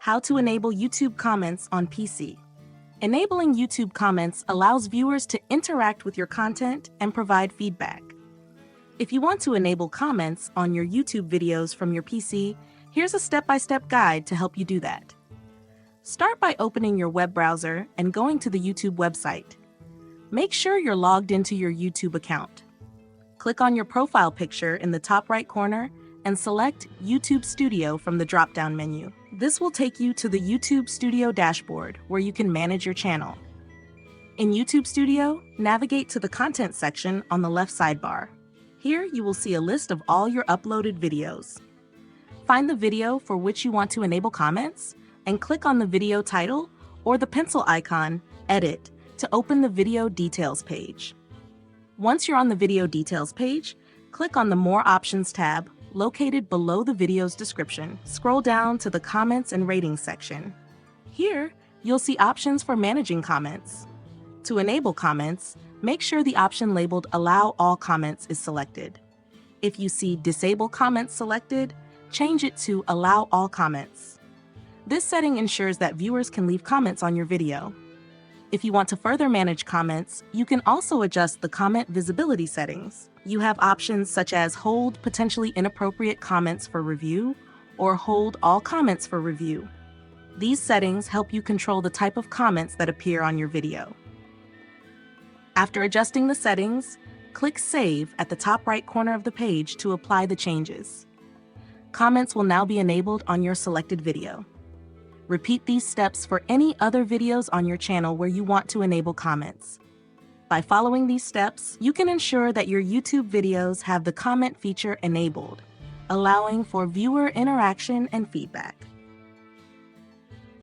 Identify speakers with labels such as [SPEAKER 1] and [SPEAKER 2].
[SPEAKER 1] How to enable YouTube comments on PC. Enabling YouTube comments allows viewers to interact with your content and provide feedback. If you want to enable comments on your YouTube videos from your PC, here's a step-by-step guide to help you do that. Start by opening your web browser and going to the YouTube website. Make sure you're logged into your YouTube account. Click on your profile picture in the top right corner and select YouTube Studio from the drop-down menu. This will take you to the YouTube Studio dashboard where you can manage your channel. In YouTube Studio, navigate to the Content section on the left sidebar. Here you will see a list of all your uploaded videos. Find the video for which you want to enable comments and click on the video title or the pencil icon, Edit, to open the Video Details page. Once you're on the Video Details page, click on the More Options tab located below the video's description. Scroll down to the Comments and Ratings section. Here, you'll see options for managing comments. To enable comments, make sure the option labeled Allow All Comments is selected. If you see Disable Comments selected, change it to Allow All Comments. This setting ensures that viewers can leave comments on your video. If you want to further manage comments, you can also adjust the comment visibility settings. You have options such as hold potentially inappropriate comments for review or hold all comments for review. These settings help you control the type of comments that appear on your video. After adjusting the settings, click Save at the top right corner of the page to apply the changes. Comments will now be enabled on your selected video. Repeat these steps for any other videos on your channel where you want to enable comments. By following these steps, you can ensure that your YouTube videos have the comment feature enabled, allowing for viewer interaction and feedback.